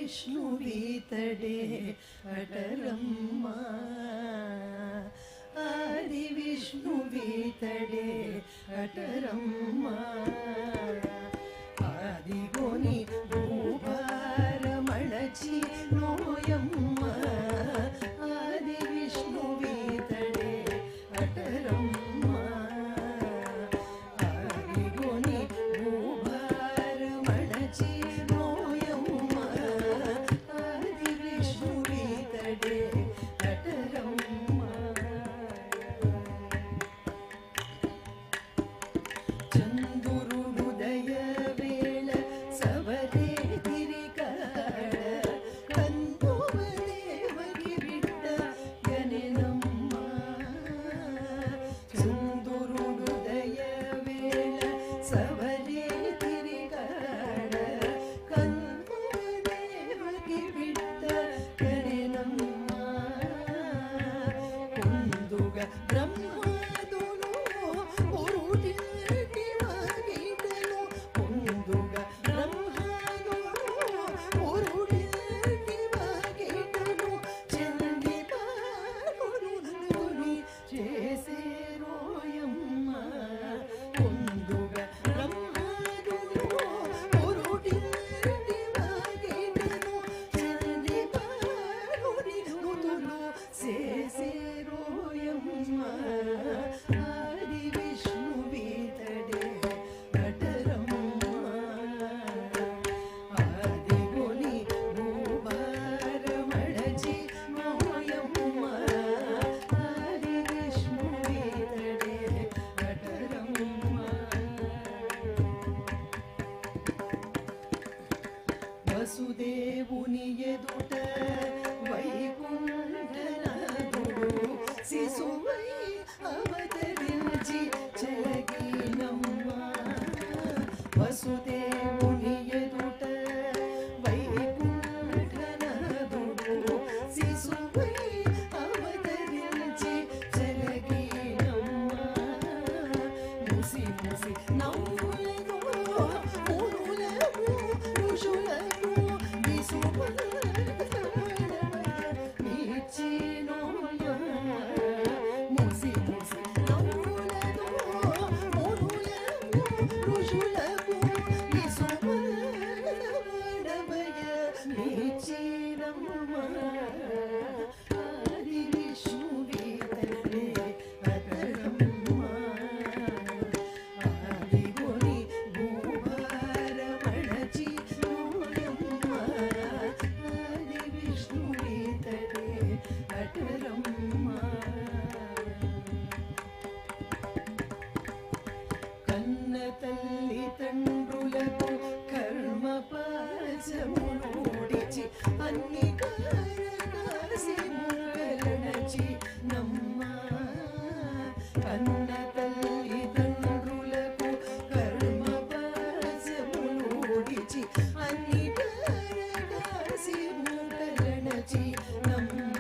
విష్ణువీతడే అటరమ్మ ఆది విష్ణువీతడే అటరమ్మ ఆదిగోని భూభారమణచి నోయమ్మ ఆది విష్ణువీతడే అటరమ్మ ఆదిగోని భూభారమణచి నోయమ్మ ఆది విష్ణువీతడే అటరమ్మ చందురుదయ వేళ సవరే తిరికాడ కందువదేవకి బిడ్డ గనెనమ్మ చందురుదయ వేళ సవరే తిరికాడ కందువదేవకి బిడ్డ గనెనమ్మ కుందుగ బ్రహ్మదును ఉరుటిల్టి వాగిటను కుందుగ బ్రహ్మదును ఉరుటిల్టి వాగిటను చండి పారుని చేసే రోయమ్మ కుందుగ బ్రహ్మదును ఉరుటిల్టి వాగిటను చండి పారుని నుదులు చేసే రోయమ్మ ఆది విష్ణువీతడే అటరమ్మ ఆదిగోని భూభారమణచి నోయమ్మ ఆది విష్ణువీతడే అటరమ్మ వసుదేవుని ఎదుట వైకుంఠనాథుడు శిశువై అవతరించి చెలగినమ్మ వసుదేవుని ఎదుట వైకుంఠనాథుడు శిశువై అవతరించి చెలగినమ్మ ముసి ముసి నవ్వులతో మునులకు ఋషులకు ముసి ముసి నవ్వులతో మునులకు ఋషులకు విసుమడబయ నిచ్చినమ్మ ఆది విష్ణువీతడే అటరమ్మ ఆదిగోని భూభారమణచి నోయమ్మ ఆది విష్ణువీతడే అటరమ్మ కన్న తల్లి తండ్రులకు కర్మ పాశముడిచి అన్ని కారకాసి ముగలనచి నమ్మ కన్న తల్లి తండ్రులకు కర్మ పాశముడిచి అన్ని కారకాసి ముగలనచి నమ్మ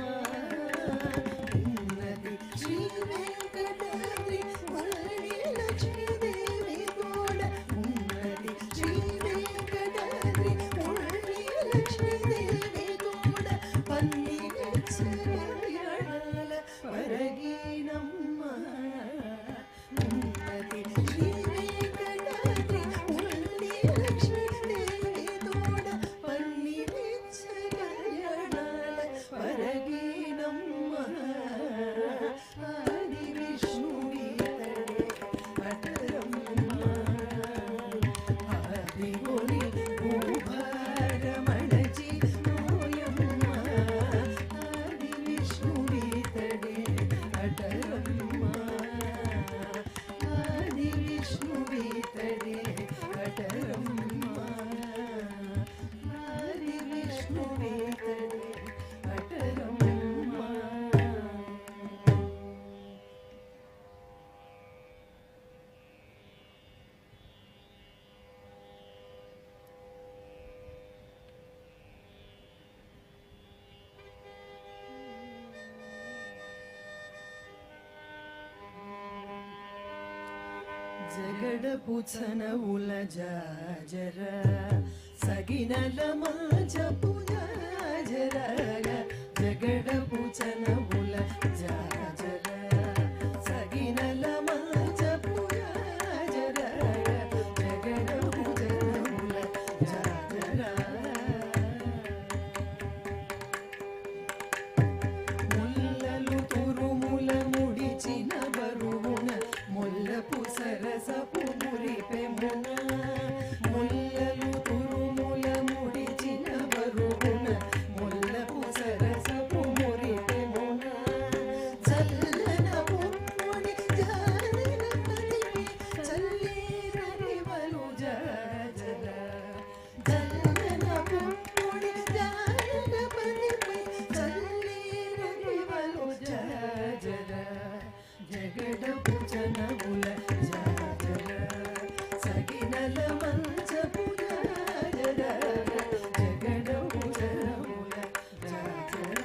ఉన్నది శ్రీ వెంకటాద్రి వాణి లక్ష్మీదేవి తోడ ఉన్నది శ్రీ వెంకటాద్రి వాణి లక్ష్మీదేవి తోడ పన్ని కళ్యాణాల పరగీనమ్మ ఉన్నది శ్రీ వెంకటాద్రి వాణి లక్ష్మీదేవి తోడ పన్ని కళ్యాణాల పరగీనమ్మ ఆది విష్ణువీతడే అటరమ్మ ఆదిగోని భూభారమణచి నోయమ్మ ఆది విష్ణువీతడే అటరమ్మ ఆది విష్ణువీతడే అటరమ్మ ఆది విష్ణువీతడే అటరమ్మ జగడపు చనవుల జాజర సగినల మంచపు జాజరాగ జగడపు చనవుల జాజర సగినల మంచపు జాజరాగ జగడపు చనవుల జాజర ముల్లలు తురుముల ముడిచిన బరువున ముల్లపు సరసపు మురిపెమున ముల్లలు తురుముల ముడిచిన బరువున ముల్లపు సరసపు మురిపెమున చల్లన ముమ్ముడి జారిన పదివి చల్లీరరివలు జాజర చల్లన ముమ్ముడి జారిన పదివి చల్లీరరివలు జాజర జగడపు చనవుల జాజర సగినల మంచపు జాజర జగడపు చనవుల జాజర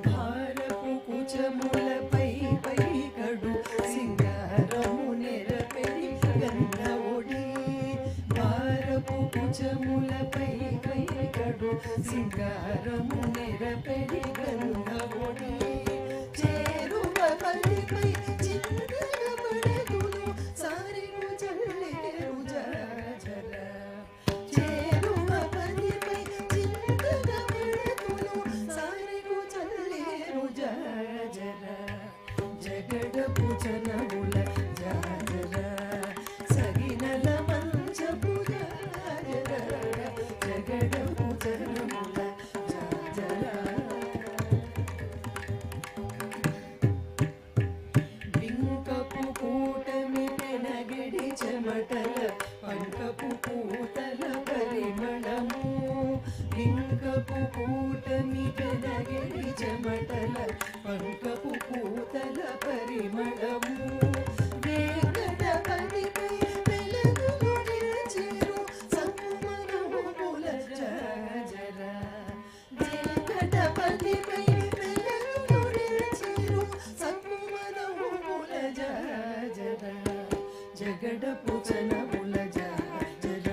భారపు కుచములపై పై కడు సింగారము నెరపెడి గన్న ఒడి భారపు కుచములపై పై కడు సింగారము నెరపెడి గన్న ఒడి చేరువ పల్లిపై చిన్నగా పడగును సారెను చల్లేరు జాజర చేరువ పల్లిపై చిన్నగా పడగును సారెను చల్లేరు జాజర జగడపు చనవుల జాజర సగినల మంచపు జాజర జగడపు చనవుల జాజర బింకపు కూటమి పెనగిడి చెమటల పంకపు పూతల పరిమళము బింకపు కూటమి పెనగిడి చెమటల పంకపు పూతల పరిమళము వేంకటపతిపై వెలుగులు నిలిచెను సమ్మనముల జాజర వేంకటపతిపై వెలుగులు నిలిచెను సమ్మనముల జాజర జగడపు చనవుల జాజర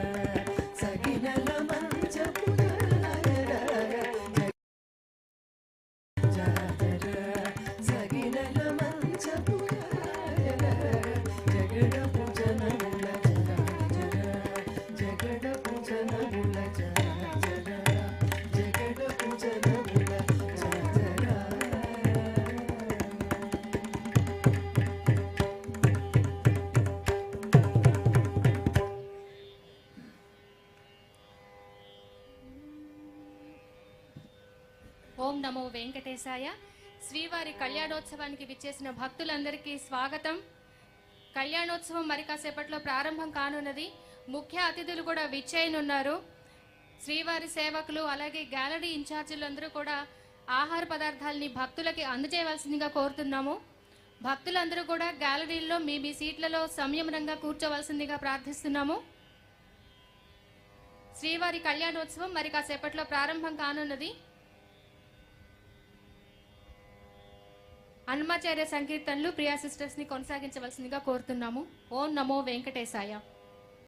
సగినల మంచపు జాజర జాజర సగినల మంచపు జాజర జగడపు చనవుల జాజర జగడపు చనవుల జాజర జగడపు చనవుల జాజర ఓం నమో వెంకటేశాయ. శ్రీవారి కళ్యాణోత్సవానికి విచ్చేసిన భక్తులందరికీ స్వాగతం. కళ్యాణోత్సవం మరి కాసేపట్లో ప్రారంభం కానున్నది. ముఖ్య అతిథులు కూడా విచ్చేయనున్నారు. శ్రీవారి సేవకులు అలాగే గ్యాలరీ ఇన్ఛార్జీలందరూ కూడా ఆహార పదార్థాలని భక్తులకి అందజేయవలసిందిగా కోరుతున్నాము. భక్తులందరూ కూడా గ్యాలరీల్లో మీ మీ సీట్లలో సంయమనంగా కూర్చోవలసిందిగా ప్రార్థిస్తున్నాము. శ్రీవారి కళ్యాణోత్సవం మరి కాసేపట్లో ప్రారంభం కానున్నది. హనుమాచార్య సంకీర్తనలు ప్రియా సిస్టర్స్ ని కొనసాగించవలసిందిగా కోరుతున్నాము. ఓం నమో వెంకటేశాయ.